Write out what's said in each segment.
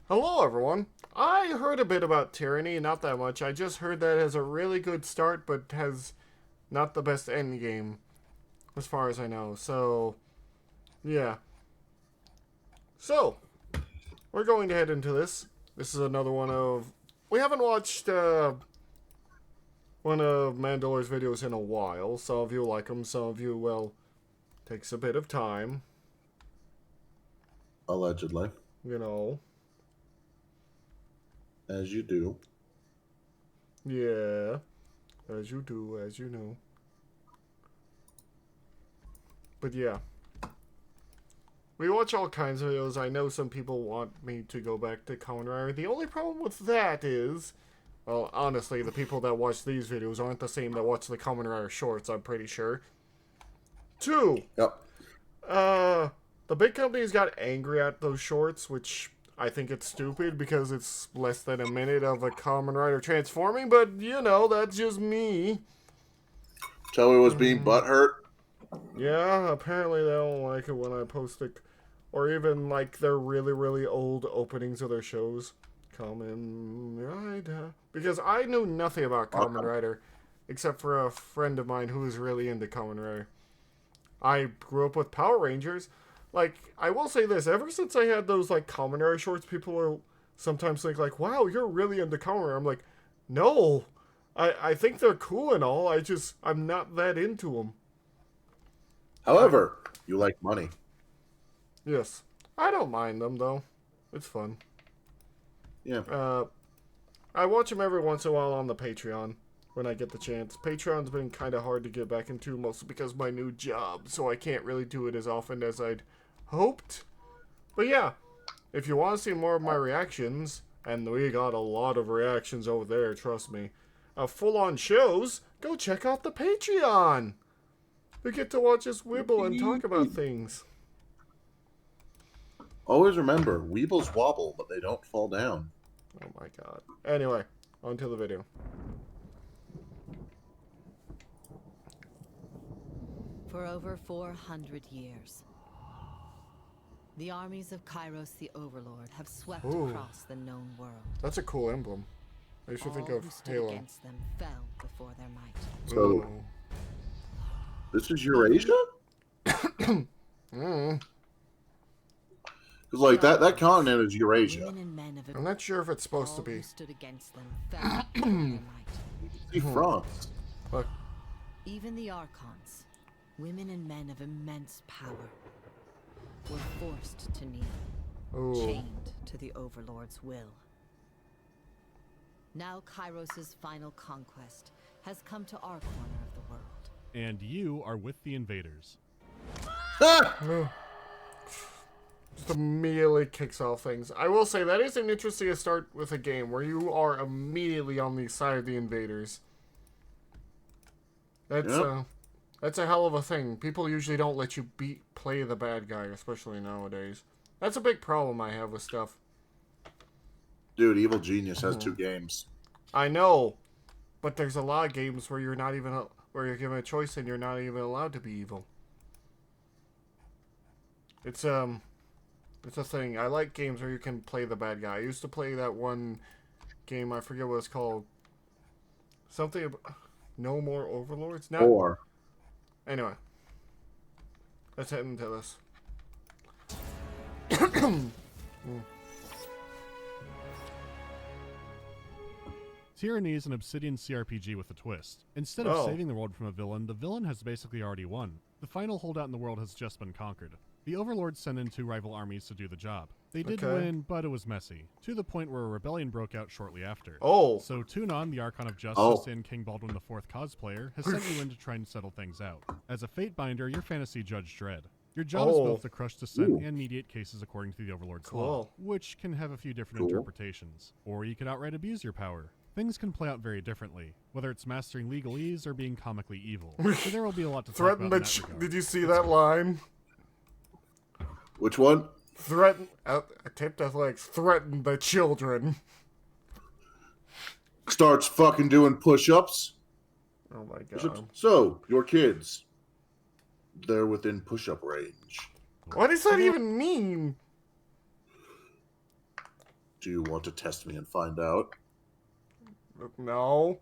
Hello, everyone. I heard a bit about Tyranny, not that much. I just heard that it has a really good start, but has not the best end game, as far as I know. So, yeah. So, we're going to head into this. This is another one of... We haven't watched one of Mandlore's videos in a while. Some of you like them, some of you, well, takes a bit of time, Allegedly, you know. as you do. Yeah, as you do, as you know. But yeah. We watch all kinds of videos. I know some people want me to go back to Kamen Rider. The only problem with that is, well, honestly, the people that watch these videos aren't the same that watch the Kamen Rider shorts, I'm pretty sure. Two, Yep. uh, the big companies got angry at those shorts, which I think it's stupid because it's less than a minute of a Kamen Rider transforming, but you know, that's just me. Toei was being butthurt. Yeah, apparently they don't like it when I post it. Or even like their really, really old openings of their shows. Kamen Rider. Because I knew nothing about Kamen Rider except for a friend of mine who was really into Kamen Rider. I grew up with Power Rangers. Like, I will say this, ever since I had those like Kamen Rider shorts, people will sometimes think like, wow, you're really into Kamen Rider. I'm like, no. I think they're cool and all. I'm not that into them. I However, you like money. Yes. I don't mind them, though. It's fun. Yeah. Uh, I watch them every once in a while on the Patreon when I get the chance. Patreon's been kind of hard to get back into, mostly because of my new job, so I can't really do it as often as I'd hoped. But yeah, if you want to see more of my reactions, and we got a lot of reactions over there, trust me, full-on shows, go check out the Patreon. We get to watch us wibble and talk about things. Always remember, weebles wobble, but they don't fall down. Oh my god. Anyway, on to the video. For over 400 years, the armies of Kairos the Overlord have swept Ooh. across the known world. That's a cool emblem. I used to think All of who stood Halo. against them fell before their might. So, Ooh. this is Eurasia? Mm. Because, like, that continent is Eurasia. Women and men of I'm not sure if it's supposed to all who be. stood against them fell before their might. See France. Look. Even the Archons, women and men of immense power, were forced to kneel, Ooh. chained to the Overlord's will. Now Kairos' final conquest has come to our corner of the world. And you are with the invaders. Ah! Just immediately kicks off things. I will say that is an interesting start with a game where you are immediately on the side of the invaders. That's a hell of a thing. People usually don't let you play the bad guy, especially nowadays. That's a big problem I have with stuff. Dude, Evil Genius has 2 games. I know, but there's a lot of games where you're not even where you're given a choice and you're not even allowed to be evil. It's a thing. I like games where you can play the bad guy. I used to play that one game, I forget what it's called. Something about No More Overlords? Not 4. Anyway. Let's head into this. Tyranny is an Obsidian CRPG with a twist. Instead of saving the world from a villain, the villain has basically already won. The final holdout in the world has just been conquered. The Overlords sent in 2 rival armies to do the job. They did win, but it was messy, to the point where a rebellion broke out shortly after. So Tunon, the Archon of Justice and King Baldwin IV cosplayer, has sent you in to try and settle things out. As a fate binder, you're Fantasy Judge Dredd. Your job is both to crush dissent and mediate cases according to the Overlord's law, which can have a few different interpretations. Or you could outright abuse your power. Things can play out very differently, whether it's mastering legalese or being comically evil. So there will be a lot to talk about in that regard. Did you see that line? Which one? Taped athletics, threaten the children. Starts fucking doing push-ups. Oh my god. So, your kids, they're within push-up range. What does that even mean? Do you want to test me and find out? No.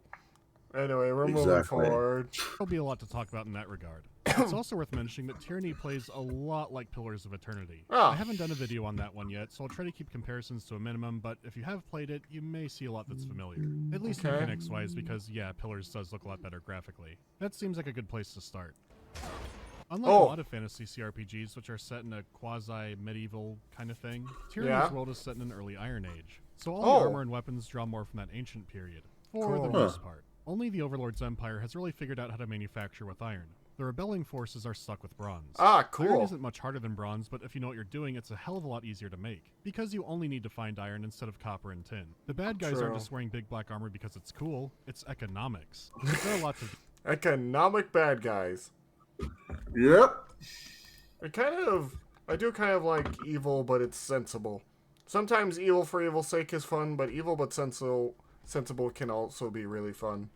Anyway, we're moving Exactly. forward. There'll be a lot to talk about in that regard. It's also worth mentioning that Tyranny plays a lot like Pillars of Eternity. Ah. I haven't done a video on that one yet, so I'll try to keep comparisons to a minimum, but if you have played it, you may see a lot that's familiar. At least Okay. mechanics-wise, because yeah, Pillars does look a lot better graphically. That seems like a good place to start. Unlike a lot of fantasy CRPGs, which are set in a quasi-medieval kind of thing, Tyranny's world is set in an early Iron Age, so all the armor and weapons draw more from that ancient period, for the most part. Only the Overlord's empire has really figured out how to manufacture with iron. The rebelling forces are stuck with bronze. Ah, cool. Iron isn't much harder than bronze, but if you know what you're doing, it's a hell of a lot easier to make, because you only need to find iron instead of copper and tin. The bad guys aren't just wearing big black armor because it's cool, it's economics. There are lots of economic bad guys. Yep. I do kind of like evil, but it's sensible. Sometimes evil for evil's sake is fun, but evil but sensible can also be really fun.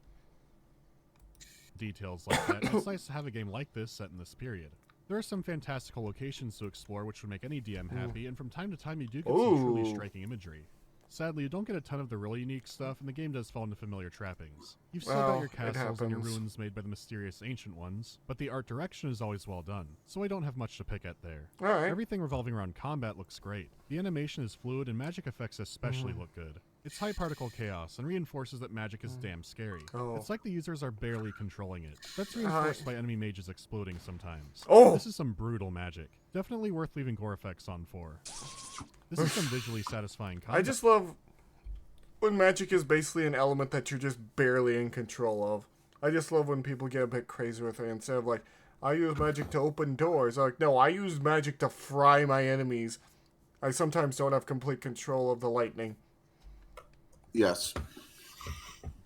details like that. It's nice to have a game like this set in this period. There are some fantastical locations to explore which would make any DM happy, and from time to time you do get some truly striking imagery. Sadly, you don't get a ton of the really unique stuff, and the game does fall into familiar trappings. You've still got your castles and your ruins made by the mysterious Ancient Ones, but the art direction is always well done, so I don't have much to pick at there. Everything revolving around combat looks great. The animation is fluid, and magic effects especially look good. It's high particle chaos, and reinforces that magic is damn scary. It's like the users are barely controlling it. That's reinforced by enemy mages exploding sometimes. This is some brutal magic. Definitely worth leaving gore effects on for. This is some visually satisfying combat. I just love when magic is basically an element that you're just barely in control of. I just love when people get a bit crazy with it instead of like, I use magic to open doors. Like, no, I use magic to fry my enemies. I sometimes don't have complete control of the lightning. Yes.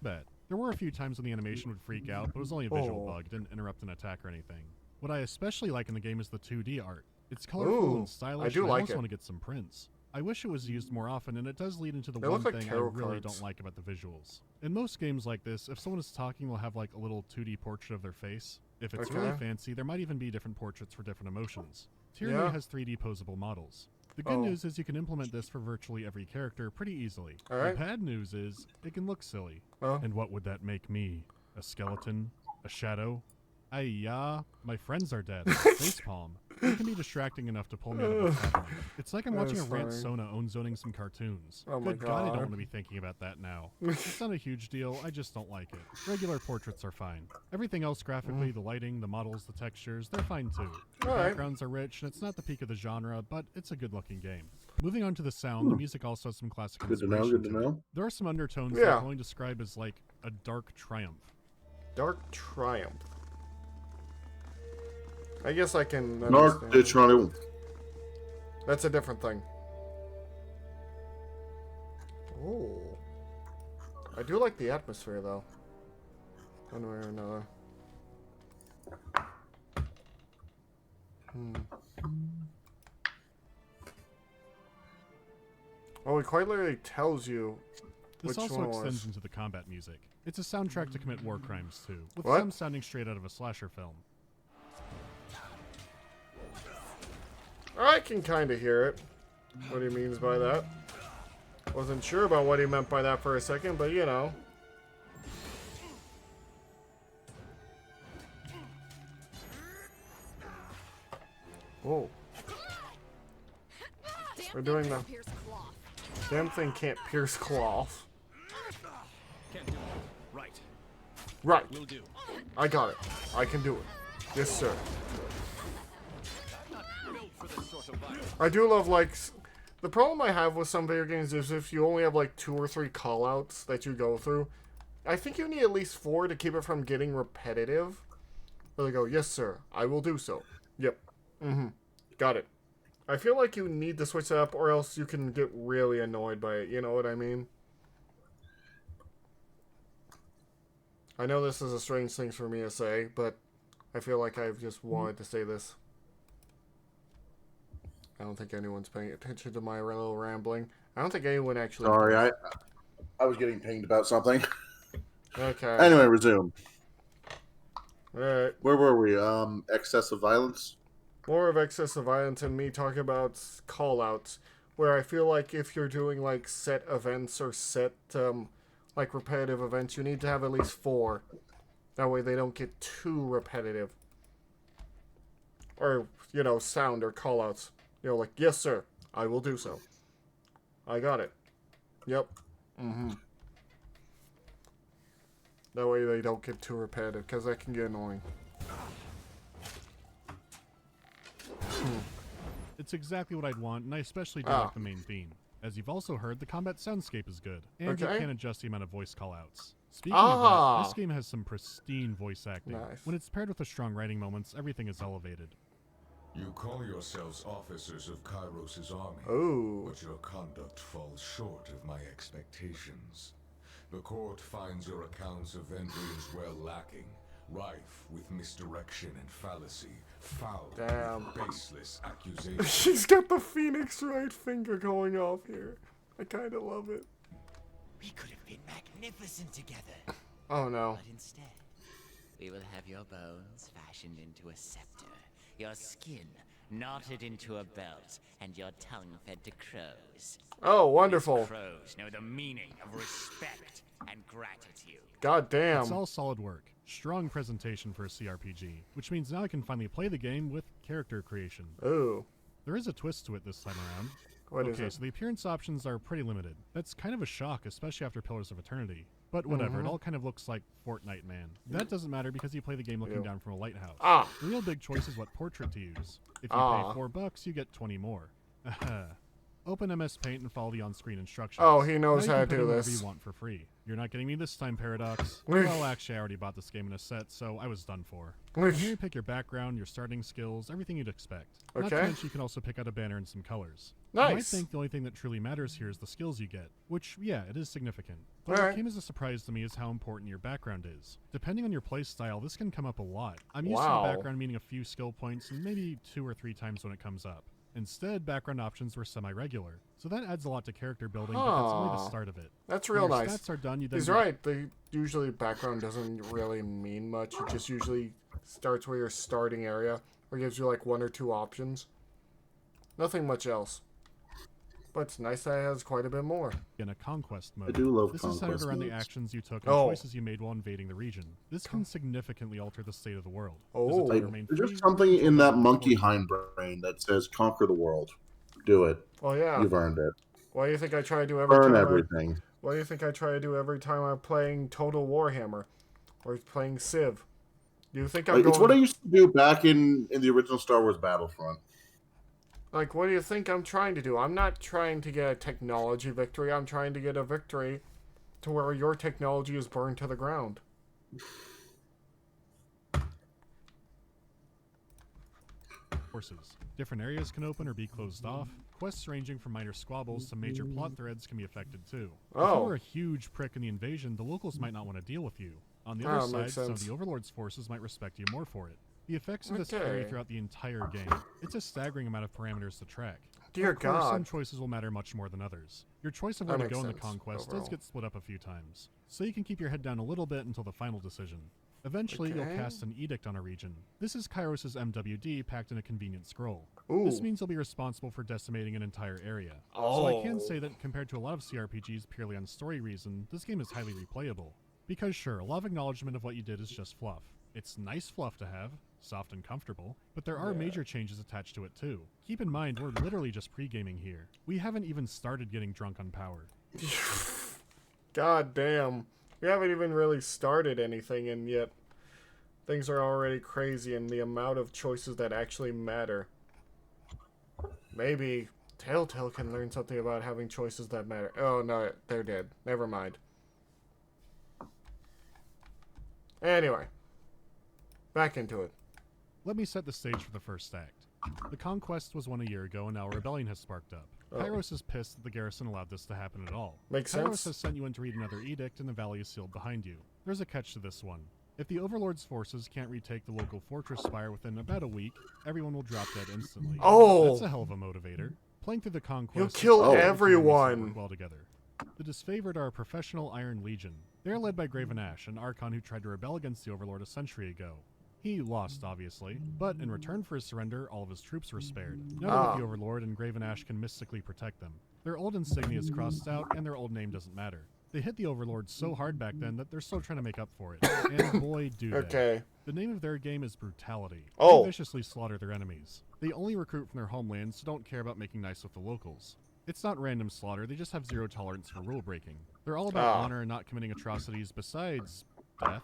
Bet. There were a few times when the animation would freak out, but it was only a visual bug, didn't interrupt an attack or anything. What I especially like in the game is the 2D art. It's colorful and stylish, I do and I like also it. want to get some prints. I wish it was used more often, and it does lead into the one thing I really don't like about the visuals. In most games like this, if someone is talking, they'll have like a little 2D portrait of their face. If it's really fancy, there might even be different portraits for different emotions. Tyranny has 3D posable models. The good news is you can implement this for virtually every character pretty easily. The bad news is, it can look silly. And what would that make me? A skeleton? A shadow? My friends are dead. Facepalm. It can be distracting enough to pull me out of what's happening. It's like I'm watching a rant Sona zoning some cartoons. Good God, I don't want to be thinking about that now. It's not a huge deal, I just don't like it. Regular portraits are fine. Everything else graphically, the lighting, the models, the textures, they're fine too. The backgrounds are rich, and it's not the peak of the genre, but it's a good-looking game. Moving on to the sound, the music also has some classic inspiration Good to know. There are some undertones that I can only describe as like a dark triumph. Dark Triumph. I guess I can Dark Triumph. That's a different thing. Oh. I do like the atmosphere, though. One way or another. Oh, it quite literally tells you This which also one extends was. into the combat music. It's a soundtrack to commit war crimes, too, with What? some sounding straight out of a slasher film. I can kind of hear it. What he means by that. Wasn't sure about what he meant by that for a second, but you know. Oh. We're doing the damn thing can't pierce cloth. Can't do it. Right. Right. Will do. I got it. I can do it. Yes, sir. Built for this sort of violence. I do love, like, the problem I have with some video games is if you only have, like, 2 or 3 callouts that you go through, I think you need at least 4 to keep it from getting repetitive. Where they go, yes, sir, I will do so. Yep. Got it. I feel like you need to switch it up or else you can get really annoyed by it, you know what I mean? I know this is a strange thing for me to say, but I feel like I've just wanted to say this. I don't think anyone's paying attention to my little rambling. I don't think anyone actually... Sorry, I was getting pinged about something. Okay. Anyway, resume. Alright. Where were we? Excessive violence? More of excessive violence and me talking about call-outs. where I feel like if you're doing like set events or set like repetitive events, you need to have at least 4. That way they don't get too repetitive. Or, you know, sound or callouts. You know, like, yes, sir, I will do so. I got it. Yep. That way they don't get too repetitive, because that can get annoying. It's exactly what I'd want, and I especially do like the main theme. As you've also heard, the combat soundscape is good, and you can adjust the amount of voice callouts. Speaking of that, this game has some pristine voice acting. Nice. When it's paired with the strong writing moments, everything is elevated. You call yourselves officers of Kairos' army, but your conduct falls short of my expectations. The court finds your accounts of Vendrian's well lacking, rife with misdirection and fallacy, foul with baseless accusations. She's got the Phoenix right finger going off here. I kind of love it. We could have been magnificent together. Oh no. But instead, we will have your bones fashioned into a scepter, your skin knotted into a belt, and your tongue fed to crows. Oh, wonderful. These crows know the meaning of respect and gratitude. God damn. It's all solid work. Strong presentation for a CRPG, which means now I can finally play the game with character creation. Ooh. There is a twist to it this time around. What is Okay, it? so the appearance options are pretty limited. That's kind of a shock, especially after Pillars of Eternity. But whatever, it all kind of looks like Fortnite Man. That doesn't matter because you play the game looking down from a lighthouse. The real big choice is what portrait to use. If you pay $4, you get 20 more. Open MS Paint and follow the on-screen instructions. Oh, he knows now how you to can put do in whatever this. you want for free. You're not getting me this time, Paradox. Well, actually, I already bought this game in a set, so I was done for. Here you pick your background, your starting skills, everything you'd expect. Not to mention you can also pick out a banner and some colors. Nice. You might think the only thing that truly matters here is the skills you get, which, yeah, it is significant. But what came as a surprise to me is how important your background is. Depending on your playstyle, this can come up a lot. I'm used to the background meaning a few skill points and maybe 2 or 3 times when it comes up. Instead, background options were semi-regular, so that adds a lot to character building, but that's only the start of it. That's real when your nice. Stats are done, you then He's right. Usually background doesn't really mean much. It just usually starts with your starting area, or gives you like 1 or 2 options. Nothing much else. But it's nice that it has quite a bit more. In a conquest mode. I do love this conquest is centered around the modes. actions you took and choices you made while invading the region. This can significantly alter the state of the world. There's just something in that monkey hindbrain that says conquer the world. Do it. Oh yeah. You've earned it. What do you think I try to do every Burn time? everything. What do you think I try to do every time I'm playing Total Warhammer or playing Civ? Do you think I'm It's going? what I used to do back in the original Star Wars Battlefront. Like, what do you think I'm trying to do? I'm not trying to get a technology victory. I'm trying to get a victory to where your technology is burned to the ground. Forces. Different areas can open or be closed off. Quests ranging from minor squabbles to major plot threads can be affected too. If you were a huge prick in the invasion, the locals might not want to deal with you. On the other side, some of the Overlord's forces might respect you more for it. The effects of this vary throughout the entire game. It's a staggering amount of parameters to track. Dear of course, God. some choices will matter much more than others. Your choice of where to go in the conquest does get split up a few times, so you can keep your head down a little bit until the final decision. Eventually, you'll cast an edict on a region. This is Kairos' MWD packed in a convenient scroll. This means you'll be responsible for decimating an entire area. So I can say that compared to a lot of CRPGs purely on story reason, this game is highly replayable. Because sure, a lot of acknowledgement of what you did is just fluff. It's nice fluff to have, soft and comfortable, but there are major changes attached to it too. Keep in mind, we're literally just pre-gaming here. We haven't even started getting drunk on power. God damn. We haven't even really started anything, and yet things are already crazy in the amount of choices that actually matter. Maybe Telltale can learn something about having choices that matter. Oh no, they're dead. Never mind. Anyway, back into it. Let me set the stage for the first act. The conquest was won a year ago, and now a rebellion has sparked up. Kairos is pissed that the garrison allowed this to happen at all. Makes Kairos sense. has sent you in to read another edict, and the valley is sealed behind you. There's a catch to this one. If the Overlord's forces can't retake the local fortress spire within about a week, everyone will drop dead instantly. Oh! That's a hell of a motivator. Playing through the conquest... You'll kill everyone! ...work well together. The disfavored are Professional Iron Legion. They are led by Graven Ash, an Archon who tried to rebel against the Overlord a century ago. He lost, obviously, but in return for his surrender, all of his troops were spared. Now that the Overlord and Graven Ash can mystically protect them. Their old insignia is crossed out, and their old name doesn't matter. They hit the Overlord so hard back then that they're still trying to make up for it. And boy, do they. Okay. The name of their game is brutality. Oh. They viciously slaughter their enemies. They only recruit from their homelands, so don't care about making nice with the locals. It's not random slaughter, they just have zero tolerance for rule breaking. They're all about honor and not committing atrocities besides death.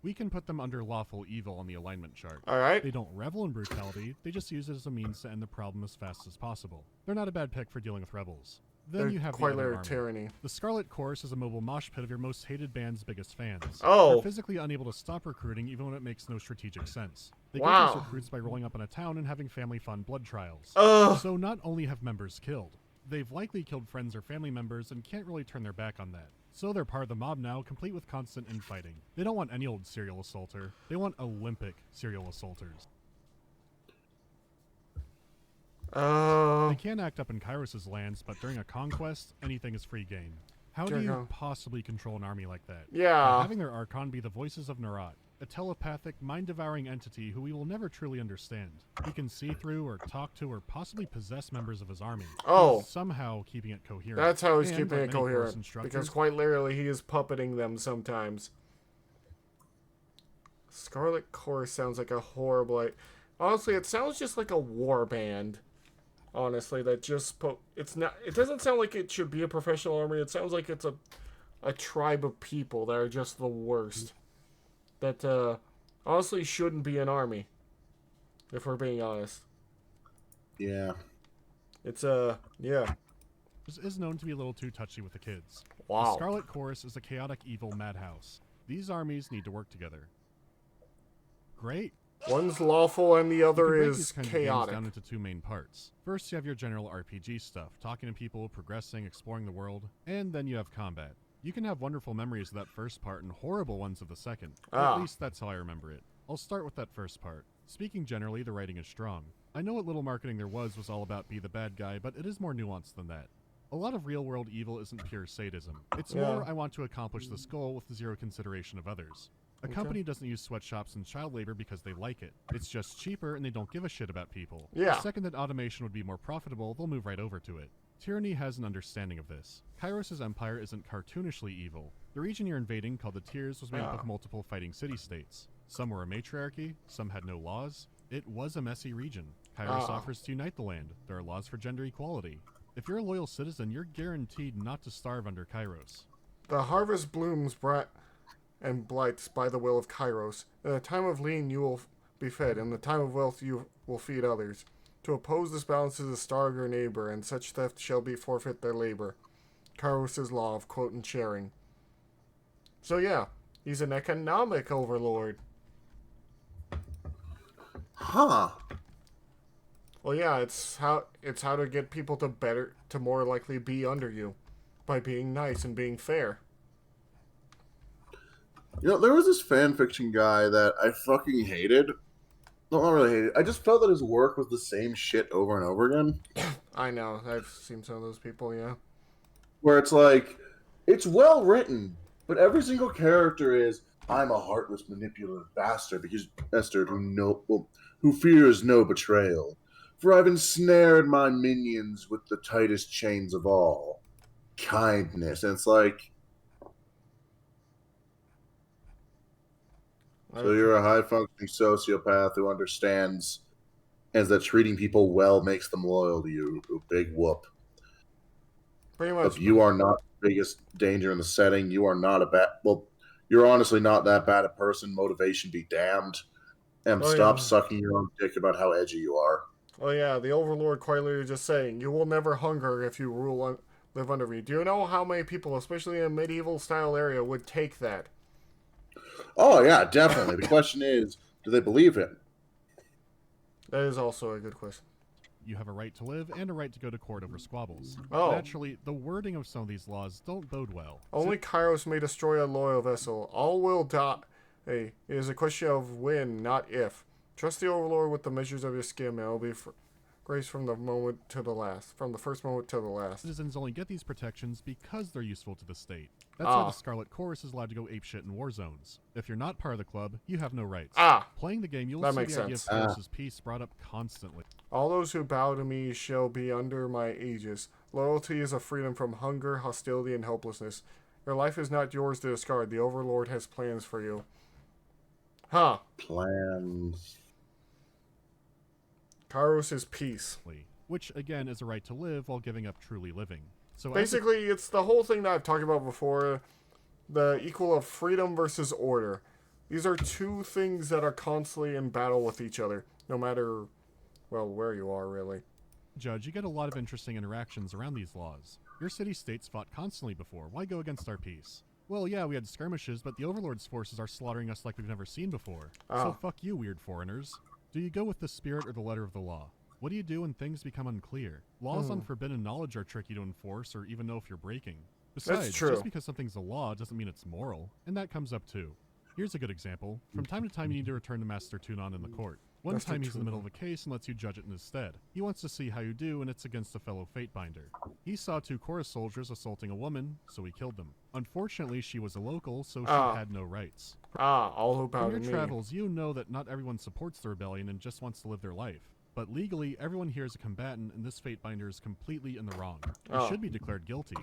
We can put them under lawful evil on the alignment chart. Alright. They don't revel in brutality, they just use it as a means to end the problem as fast as possible. They're not a bad pick for dealing with rebels. Then you have the other army. Tyranny. The Scarlet Chorus is a mobile mosh pit of your most hated band's biggest fans. Oh. They're physically unable to stop recruiting even when it makes no strategic sense. They get these recruits by rolling up in a town and having family fun blood trials. So not only have members killed, they've likely killed friends or family members and can't really turn their back on that. So they're part of the mob now, complete with constant infighting. They don't want any old serial assaulter. They want Olympic serial assaulters. They can act up in Kairos' lands, but during a conquest, anything is free game. How do you possibly control an army like that? Yeah. By having their Archon be the voices of Narat, a telepathic, mind-devouring entity who we will never truly understand. He can see through or talk to or possibly possess members of his army. Oh. Somehow keeping it coherent. That's how he's And, keeping like it many course coherent. instructors, Because quite literally, he is puppeting them sometimes. Scarlet Chorus sounds like a horrible... Honestly, it sounds just like a war band. Honestly, that just... It's not... It doesn't sound like it should be a professional army. It sounds like it's a tribe of people that are just the worst. That, honestly shouldn't be an army. If we're being honest. Yeah. It's, yeah. is known to be a little too touchy with the kids. Wow. The Scarlet Chorus is a chaotic evil madhouse. These armies need to work together. Great. One's lawful and the other You can break is these kinds of chaotic. games down into two main parts. First, you have your general RPG stuff, talking to people, progressing, exploring the world, and then you have combat. You can have wonderful memories of that first part and horrible ones of the second. At least that's how I remember it. I'll start with that first part. Speaking generally, the writing is strong. I know what little marketing there was all about be the bad guy, but it is more nuanced than that. A lot of real-world evil isn't pure sadism. It's more, I want to accomplish this goal with zero consideration of others. A company doesn't use sweatshops and child labor because they like it. It's just cheaper and they don't give a shit about people. Yeah. The second that automation would be more profitable, they'll move right over to it. Tyranny has an understanding of this. Kairos' empire isn't cartoonishly evil. The region you're invading, called the Tiers, was made up of multiple fighting city-states. Some were a matriarchy, some had no laws. It was a messy region. Kairos offers to unite the land. There are laws for gender equality. If you're a loyal citizen, you're guaranteed not to starve under Kairos. The harvest blooms and blights by the will of Kairos. In the time of lean you will be fed, in the time of wealth you will feed others. To oppose this balance is to starve your neighbor, and such theft shall be forfeit their labor. Kairos' law of quote and sharing. So yeah, he's an economic overlord. Huh. Well, yeah, it's how to get people to more likely be under you, by being nice and being fair. You know, there was this fan fiction guy that I fucking hated. No, not really hated. I just felt that his work was the same shit over and over again. I know, I've seen some of those people, yeah. Where it's like, it's well written, but every single character is, I'm a heartless, manipulative bastard who fears no betrayal. For I've ensnared my minions with the tightest chains of all. Kindness. And it's like, so you're a high-functioning sociopath who understands and that treating people well makes them loyal to you. Big whoop. Pretty much. If you are not the biggest danger in the setting, you are not a bad... Well, you're honestly not that bad a person. Motivation be damned. And stop sucking your own dick about how edgy you are. Oh yeah, the Overlord quite literally just saying, you will never hunger if you live under me. Do you know how many people, especially in a medieval-style area, would take that? Oh, yeah, definitely. The question is, do they believe him? That is also a good question. You have a right to live and a right to go to court over squabbles. Oh. Naturally, the wording of some of these laws don't bode well. Only Kairos may destroy a loyal vessel. All will die. Hey, it is a question of when, not if. Trust the Overlord with the measures of your skin, and it will be Grace from the moment to the last. From the first moment to the last. Citizens only get these protections because they're useful to the state. That's why the Scarlet Chorus is allowed to go apeshit in war zones. If you're not part of the club, you have no rights. Playing the game, you'll see the idea of Chorus's peace brought up constantly. All those who bow to me shall be under my aegis. Loyalty is a freedom from hunger, hostility, and helplessness. Your life is not yours to discard. The Overlord has plans for you. Huh. Plans. Kairos is peace. Which, again, is a right to live while giving up truly living. So basically, it's the whole thing that I've talked about before. The equal of freedom versus order. These are two things that are constantly in battle with each other. No matter, well, where you are, really. Judge, you get a lot of interesting interactions around these laws. Your city-states fought constantly before. Why go against our peace? Well, yeah, we had skirmishes, but the Overlord's forces are slaughtering us like we've never seen before. So fuck you, weird foreigners. Do you go with the spirit or the letter of the law? What do you do when things become unclear? Laws on forbidden knowledge are tricky to enforce or even know if you're breaking. Besides, just because something's a law doesn't mean it's moral, and that comes up too. Here's a good example. From time to time you need to return to Master Tunon in the court. One time he's in the middle of a case and lets you judge it in his stead. He wants to see how you do, and it's against a fellow Fatebinder. He saw 2 Chorus soldiers assaulting a woman, so he killed them. Unfortunately, she was a local, so she had no rights. All about me. In your travels, you know that not everyone supports the rebellion and just wants to live their life. But legally, everyone here is a combatant, and this Fatebinder is completely in the wrong. He should be declared guilty.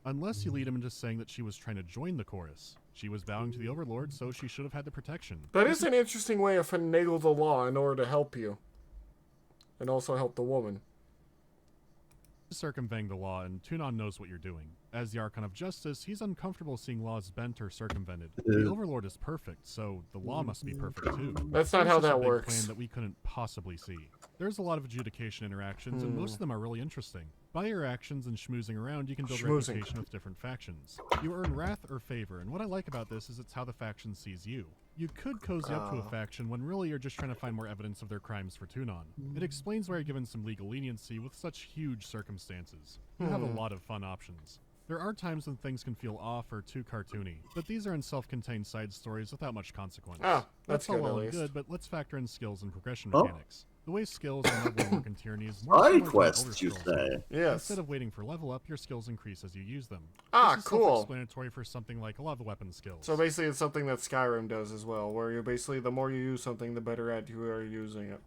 Unless you lead him into saying that she was trying to join the chorus. She was bowing to the Overlord, so she should have had the protection. That is an interesting way to finagle the law in order to help you. And also help the woman. Circumventing the law, and Tunon knows what you're doing. As the Archon of Justice, he's uncomfortable seeing laws bent or circumvented. The Overlord is perfect, so the law must be perfect too. That's not how that works. Plan that we couldn't possibly see. There's a lot of adjudication interactions, and most of them are really interesting. By your actions and schmoozing around, you can build reputation with different factions. You earn wrath or favor, and what I like about this is it's how the faction sees you. You could cozy up to a faction when really you're just trying to find more evidence of their crimes for Tunon. It explains why you're given some legal leniency with such huge circumstances. You have a lot of fun options. There are times when things can feel off or too cartoony, but these are in self-contained side stories without much consequence. That's all good, well at and least. good, but let's factor in skills and progression mechanics. The way skills and leveling work in Tyranny is more side quests, you say? Yes. Instead of waiting for level up, your skills increase as you use them. Cool. This is self-explanatory for something like a lot of the weapon skills. So basically it's something that Skyrim does as well, where you're basically, the more you use something, the better at you are using it.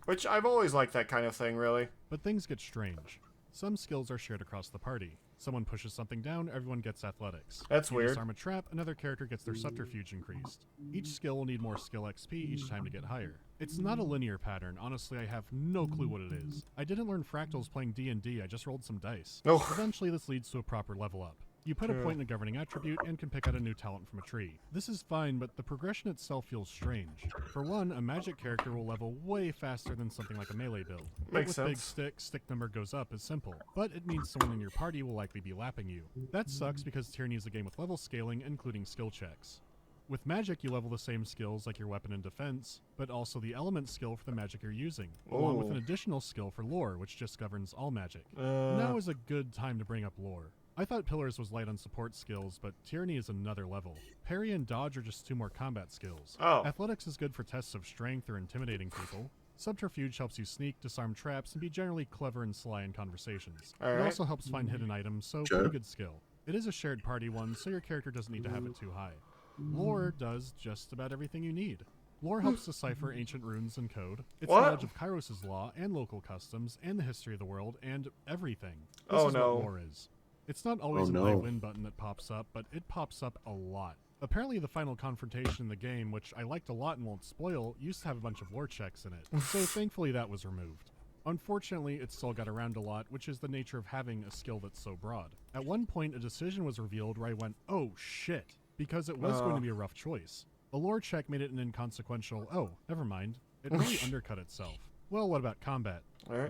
Which, I've always liked that kind of thing, really. But things get strange. Some skills are shared across the party. Someone pushes something down, everyone gets athletics. That's you weird. Disarm a trap, another character gets their subterfuge increased. Each skill will need more skill XP each time to get higher. It's not a linear pattern. Honestly, I have no clue what it is. I didn't learn fractals playing D&D, I just rolled some dice. Eventually, this leads to a proper level up. You put a point in a governing attribute and can pick out a new talent from a tree. This is fine, but the progression itself feels strange. For one, a magic character will level way faster than something like a melee build. Makes sense. Big stick number goes up is simple, but it means someone in your party will likely be lapping you. That sucks because Tyranny is a game with level scaling, including skill checks. With magic, you level the same skills like your weapon and defense, but also the element skill for the magic you're using, along with an additional skill for lore, which just governs all magic. Now is a good time to bring up lore. I thought Pillars was light on support skills, but Tyranny is another level. Parry and dodge are just 2 more combat skills. Athletics is good for tests of strength or intimidating people. Subterfuge helps you sneak, disarm traps, and be generally clever and sly in conversations. It also helps find hidden items, so pretty good skill. It is a shared party one, so your character doesn't need to have it too high. Lore does just about everything you need. Lore helps decipher ancient runes and code. It's knowledge of Kairos' law and local customs and the history of the world and everything. This is what lore is. It's not always an I win button that pops up, but it pops up a lot. Apparently the final confrontation in the game, which I liked a lot and won't spoil, used to have a bunch of lore checks in it, so thankfully that was removed. Unfortunately, it still got around a lot, which is the nature of having a skill that's so broad. At one point, a decision was revealed where I went, oh shit, because it was going to be a rough choice. A lore check made it an inconsequential, oh, never mind. It really undercut itself. Well, what about combat?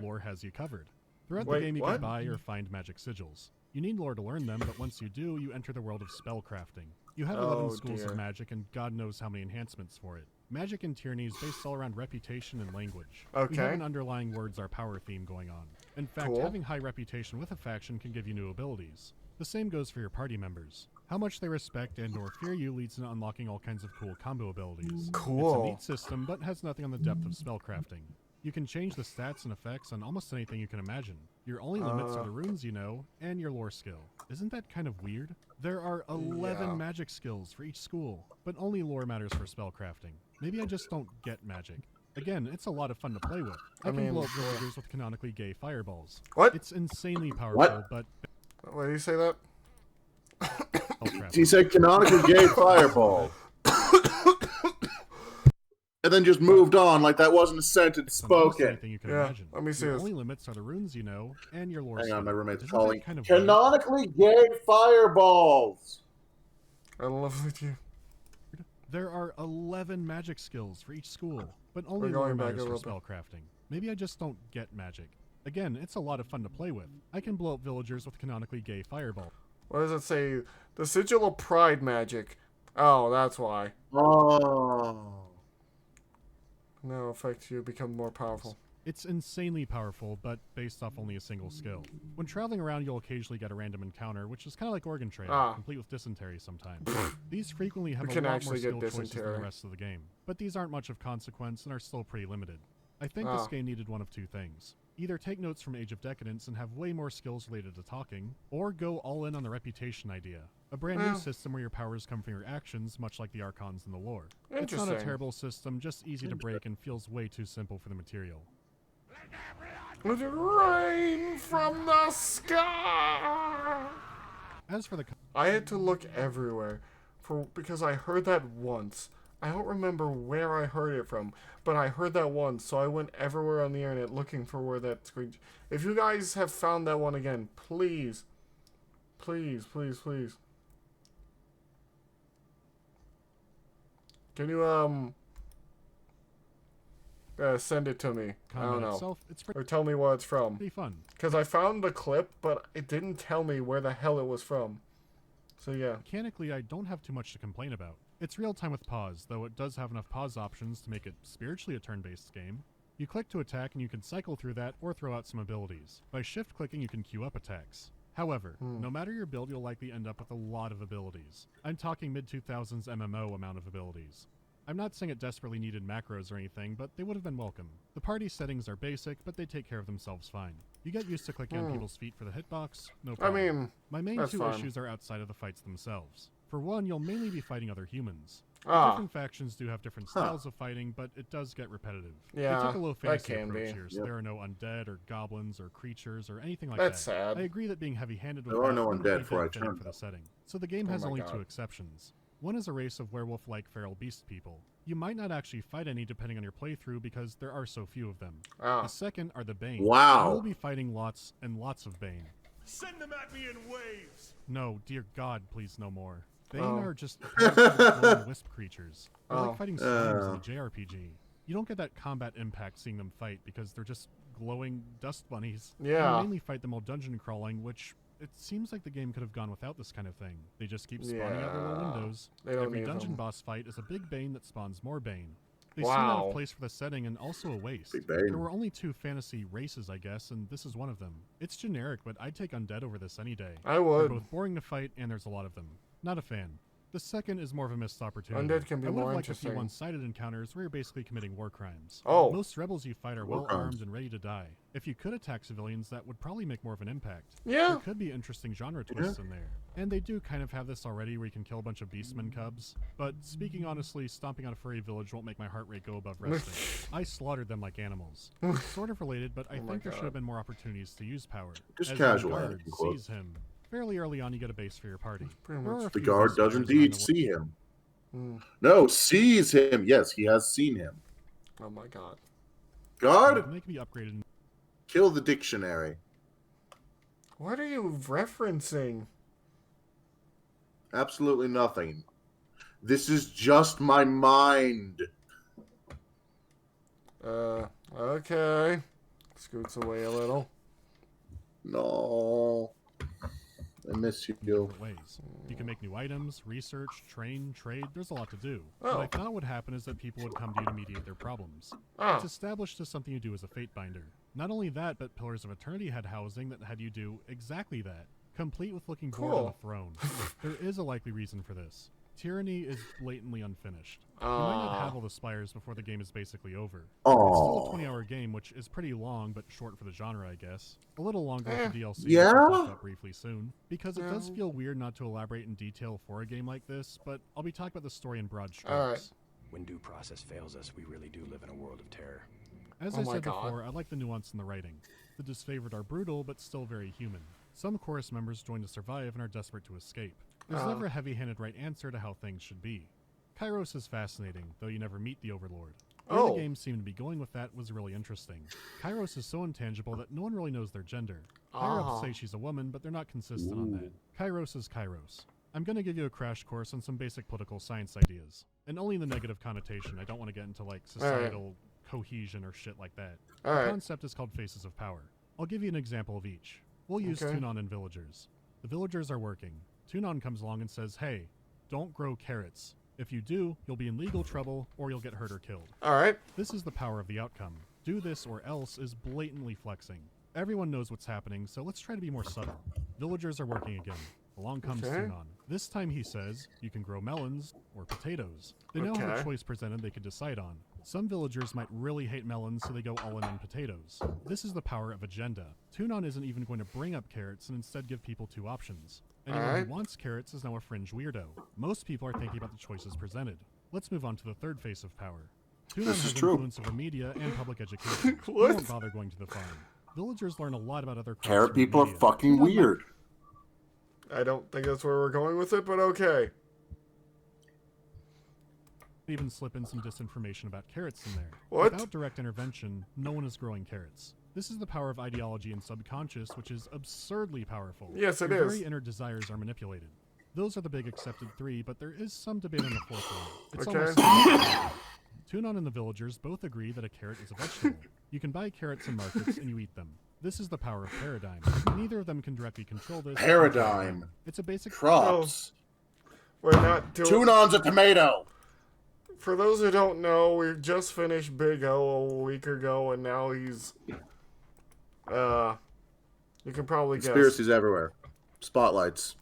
Lore has you covered. Throughout the game you can buy or find magic sigils. You need lore to learn them, but once you do, you enter the world of spellcrafting. You have 11 schools of magic and God knows how many enhancements for it. Magic in Tyranny is based all around reputation and language. We have an underlying words are power theme going on. In fact, having high reputation with a faction can give you new abilities. The same goes for your party members. How much they respect and or fear you leads to unlocking all kinds of cool combo abilities. It's a neat system, but has nothing on the depth of spellcrafting. You can change the stats and effects on almost anything you can imagine. Your only limits are the runes you know, and your lore skill. Isn't that kind of weird? There are 11 magic skills for each school, but only lore matters for spellcrafting. Maybe I just don't get magic. Again, it's a lot of fun to play with. I can blow up villagers with canonically gay fireballs. What? It's insanely powerful, but... Why do you say that? He said canonically gay fireball. And then just moved on like that wasn't a sentence spoken. You can imagine. Let me see your this. only limits are the runes you know, and your lore. Hang on, my roommate's Isn't calling. kind of Canonically gay fireballs. I love it. There are 11 magic skills for each school, but only We're lore going back matters a for little spellcrafting. Maybe I just don't get magic. Again, it's a lot of fun to play with. I can blow up villagers with canonically gay fireball. What does it say? The Sigil of Pride magic. Oh, that's why. Oh. No affect you become more powerful. It's insanely powerful, but based off only a single skill. When traveling around, you'll occasionally get a random encounter, which is kind of like Organ Trail, complete with dysentery sometimes. These frequently have a lot more skill choices than the rest of the game, but these aren't much of consequence and are still pretty limited. I think this game needed one of two things. Either take notes from Age of Decadence and have way more skills related to talking, or go all in on the reputation idea. A brand new system where your powers come from your actions, much like the Archons in the lore. It's not a terrible system, just easy to break and feels way too simple for the material. Let it rain from the sky! As for the... I had to look everywhere because I heard that once. I don't remember where I heard it from, but I heard that once, so I went everywhere on the internet looking for where that screen... If you guys have found that one again, please, please, please, please. Can you, send it to me? I don't know. Itself, or tell me what it's from. Pretty fun. Because I found the clip, but it didn't tell me where the hell it was from. So yeah. Mechanically, I don't have too much to complain about. It's real-time with pause, though it does have enough pause options to make it spiritually a turn-based game. You click to attack and you can cycle through that or throw out some abilities. By shift-clicking you can queue up attacks. However, no matter your build, you'll likely end up with a lot of abilities. I'm talking mid-2000s MMO amount of abilities. I'm not saying it desperately needed macros or anything, but they would have been welcome. The party settings are basic, but they take care of themselves fine. You get used to clicking on people's feet for the hitbox, no problem. I mean, my main two fine. issues are outside of the fights themselves. For one, you'll mainly be fighting other humans. Different factions do have different styles of fighting, but it does get repetitive. Yeah, they took a low fantasy that can approach be. here, so there are no undead or goblins or creatures or anything like That's that. sad. I agree that being heavy-handed with There are that no wouldn't undead be for that fitting Eternal. for the setting. So the game has my only God. two exceptions. One is a race of werewolf-like feral beast people. You might not actually fight any depending on your playthrough because there are so few of them. The second are the Bane. Wow. You will be fighting lots and lots of Bane. Send them at me in waves. No, dear God, please no more. Bane are just glowing wisp creatures. They're like fighting slimes in a JRPG. You don't get that combat impact seeing them fight because they're just glowing dust bunnies. Yeah. You mainly fight them while dungeon crawling, which it seems like the game could have gone without this kind of thing. They just keep spawning out their little windows. They don't Every need dungeon them. boss fight is a big Bane that spawns more Bane. They seem out of place for the setting and also a waste. Big Bane. There were only two fantasy races, I guess, and this is one of them. It's generic, but I'd take undead over this any day. I would. They're both boring to fight, and there's a lot of them. Not a fan. The second is more of a missed opportunity. Undead can be I would more have liked a few interesting. one-sided encounters where you're basically committing war crimes. Oh. Most rebels you fight are War well-armed crimes. and ready to die. If you could attack civilians, that would probably make more of an impact. Yeah. There could be interesting genre twists in there. And they do kind of have this already where you can kill a bunch of beastmen cubs. But speaking honestly, stomping on a furry village won't make my heart rate go above resting. I slaughtered them like animals. Sort of related, but I think there should have been more opportunities to use power. Just As casual, the guard Anakin, quote. sees him. Fairly early on, you get a base for your party. Pretty There much. are a The few guard base does fighters indeed around the see him. No, sees him. Yes, he has seen him. Oh my God. world. Guard, They can be upgraded. kill the dictionary. What are you referencing? Absolutely nothing. This is just my mind. Okay. Scoots away a little. No. I miss you. different ways. You can make new items, research, train, trade. There's a lot to do. What I thought would happen is that people would come to you to mediate their problems. It's established as something you do as a fate binder. Not only that, but Pillars of Eternity had housing that had you do exactly that, complete with looking bored on the throne. There is a likely reason for this. Tyranny is blatantly unfinished. You might not have all the spires before the game is basically over. Oh. It's still a 20-hour game, which is pretty long, but short for the genre, I guess. A little longer with the DLC, Yeah? which I'll talk about briefly soon. Because it does feel weird not to elaborate in detail for a game like this, but I'll be talking about the story in broad strokes. Alright. When due process fails us, we really do live in a world of terror. As I said before, I like the nuance in the writing. The disfavored are brutal, but still very human. Some chorus members join to survive and are desperate to escape. There's never a heavy-handed right answer to how things should be. Kairos is fascinating, though you never meet the Overlord. Where the game seemed to be going with that was really interesting. Kairos is so intangible that no one really knows their gender. Higher-ups say she's a woman, but they're not consistent on that. Kairos is Kairos. I'm going to give you a crash course on some basic political science ideas. And only in the negative connotation. I don't want to get into, like, societal cohesion or shit like that. The concept is called Faces of Power. I'll give you an example of each. We'll use Tunon and villagers. The villagers are working. Tunon comes along and says, hey, don't grow carrots. If you do, you'll be in legal trouble or you'll get hurt or killed. Alright. This is the power of the outcome. Do this or else is blatantly flexing. Everyone knows what's happening, so let's try to be more subtle. Villagers are working again. Along comes Tunon. This time he says, you can grow melons or potatoes. They now have a choice presented they could decide on. Some villagers might really hate melons, so they go all in on potatoes. This is the power of agenda. Tunon isn't even going to bring up carrots and instead give people two options. Anyone who wants carrots is now a fringe weirdo. Most people are thinking about the choices presented. Let's move on to the third face of power. Tunon has influence over media and public education. They won't bother going to the farm. Villagers learn a lot about other crops. Carrot people are fucking weird. I don't think that's where we're going with it, but okay. Even slip in some disinformation about carrots in there. What? Without direct intervention, no one is growing carrots. This is the power of ideology and subconscious, which is absurdly powerful. Yes, it Your is. very inner desires are manipulated. Those are the big accepted three, but there is some debate on the fourth one. It's almost Tunon and the villagers both agree that a carrot is a vegetable. You can buy carrots in markets and you eat them. This is the power of paradigm. Neither of them can directly control this. Paradigm. It's a basic Crops. We're not doing... Tunon's a tomato. For those who don't know, we just finished Big O a week ago, and now he's... you can probably guess. Conspiracies everywhere. Spotlights.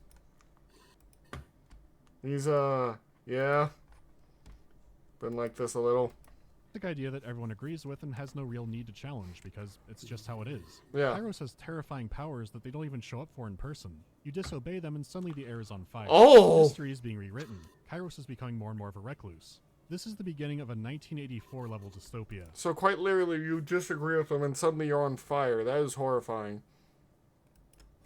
He's, yeah. Been like this a little. Idea that everyone agrees with and has no real need to challenge because it's just how it is. Yeah. Kairos has terrifying powers that they don't even show up for in person. You disobey them and suddenly the air is on fire. Oh! History is being rewritten. Kairos is becoming more and more of a recluse. This is the beginning of a 1984 level dystopia. So quite literally, you disagree with them and suddenly you're on fire. That is horrifying.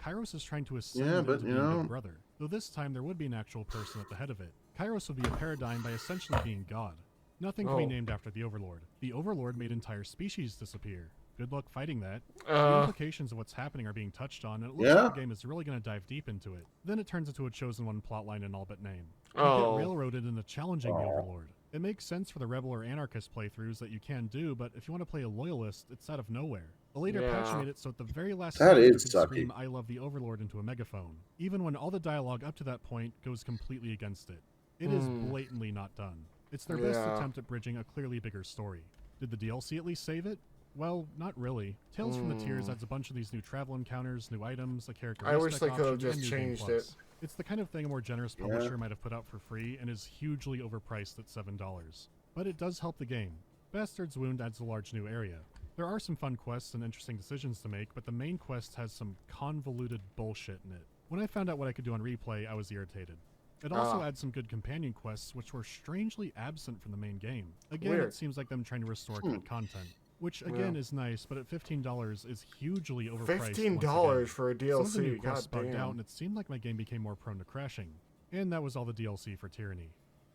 Kairos is trying to ascend into being Big Brother, though this time there would be an actual person at the head of it. Kairos would be a paradigm by essentially being God. Nothing can be named after the Overlord. The Overlord made entire species disappear. Good luck fighting that. The implications of what's happening are being touched on, and it looks like the game is really going to dive deep into it. Then it turns into a chosen one plotline and all but name. You get railroaded into challenging the Overlord. It makes sense for the rebel or anarchist playthroughs that you can do, but if you want to play a loyalist, it's out of nowhere. A later patch made it so at the very last second you could scream I love the Overlord into a megaphone, even when all the dialogue up to that point goes completely against it. It is blatantly not done. It's their best attempt at bridging a clearly bigger story. Did the DLC at least save it? Well, not really. Tales from the Tears adds a bunch of these new travel encounters, new items, a character I wish they option, could have and just new game changed plus. it. It's the kind of thing a more generous publisher might have put out for free and is hugely overpriced at $7. But it does help the game. Bastard's Wound adds a large new area. There are some fun quests and interesting decisions to make, but the main quest has some convoluted bullshit in it. When I found out what I could do on replay, I was irritated. It also adds some good companion quests, which were strangely absent from the main game. Again, it seems like them trying to restore cut content. Which, again, is nice, but at $15 is hugely overpriced. $15 for a DLC, some of the new quests bugged out, and it seemed like my game became more prone to crashing. And that was all the DLC for Tyranny.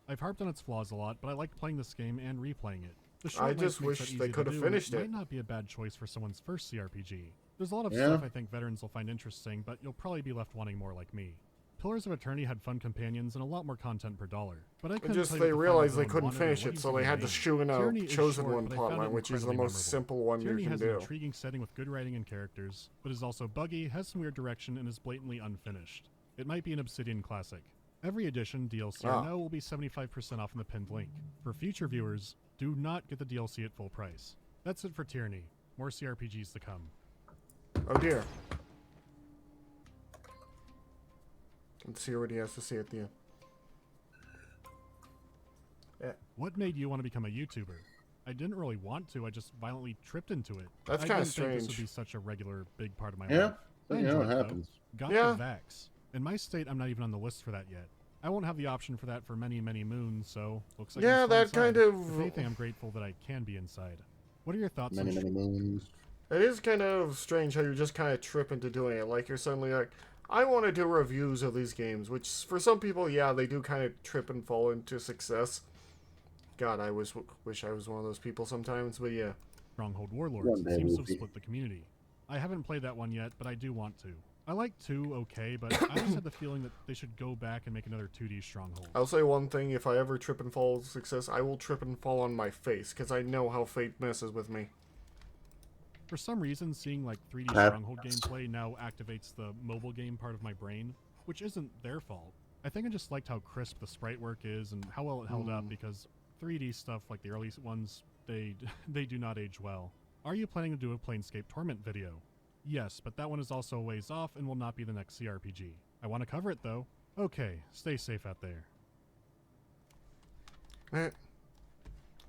I've harped on its flaws a lot, but I liked playing this game and replaying it. The short I length just makes wish that they easy could to have do, and finished it. might not be a bad choice for someone's first CRPG. There's a lot of stuff I think veterans will find interesting, but you'll probably be left wanting more like me. Pillars of Eternity had fun companions and a lot more content per dollar, but I couldn't tell you they what the realized final they couldn't villain wanted or finish what it, he so was they had to gonna shoe in a Tyranny is chosen short, one but I found it plotline, which is the incredibly most simple one Tyranny you can has do. an intriguing setting with good writing and characters, but is also buggy, has some weird direction, and is blatantly unfinished. It might be an Obsidian classic. Every edition, DLC or no, will be 75% off in the pinned link. For future viewers, do not get the DLC at full price. That's it for Tyranny. More CRPGs to come. Oh dear. Let's see what he has to say at the end. What made you want to become a YouTuber? I didn't really want to, I just violently tripped into it. That's kind of strange. This would be such a regular, big part of my Yeah, life. I you enjoy know, it, it happens. though. Got Yeah. the vax. In my state, I'm not even on the list for that yet. I won't have the option for that for many, many moons, so looks like I'm Yeah, still that inside. kind of... If anything, I'm grateful that I can be inside. What are your thoughts Many, on many moons. It is kind of strange how you just kind of trip into doing it. Like, you're suddenly like, I want to do reviews of these games, which for some people, yeah, they do kind of trip and fall into success. God, I wish I was one of those people sometimes, but yeah. Stronghold Warlords? One It day seems we'll to have be. split the community. I haven't played that one yet, but I do want to. I like 2 okay, but I just had the feeling that they should go back and make another 2D Stronghold. I'll say one thing, if I ever trip and fall with success, I will trip and fall on my face, because I know how fate messes with me. For some reason, seeing like 3D Stronghold gameplay now activates the mobile game part of my brain, which isn't their fault. I think I just liked how crisp the sprite work is and how well it held up, because 3D stuff like the early ones, they do not age well. Are you planning to do a Planescape Torment video? Yes, but that one is also a ways off and will not be the next CRPG. I want to cover it though. Okay, stay safe out there.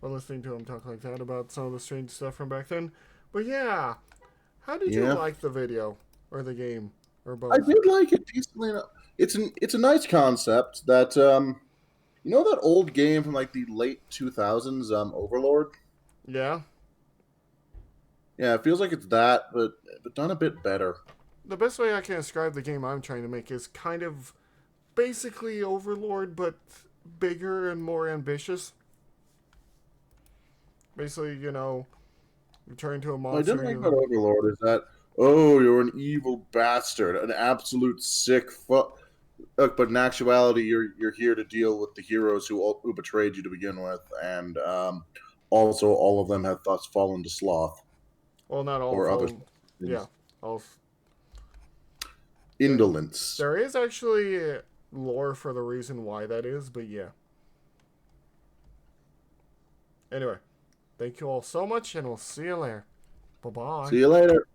Well, listening to him talk like that about some of the strange stuff from back then. But yeah, how did you like the video or the game or both? I did like it decently enough. It's a nice concept that you know that old game from like the late 2000s, Overlord. Yeah. Yeah, it feels like it's that, but done a bit better. The best way I can describe the game I'm trying to make is kind of basically Overlord, but bigger and more ambitious. Basically, you know, you turn into a monster. What I didn't like about Overlord is that, oh, you're an evil bastard, an absolute sick fuck. But in actuality, you're here to deal with the heroes who betrayed you to begin with, and also all of them have thus fallen to sloth. Well, not all. Or other. Yeah, all. Indolence. There is actually lore for the reason why that is, but yeah. Anyway, thank you all so much, and we'll see you later. Bye-bye. See you later.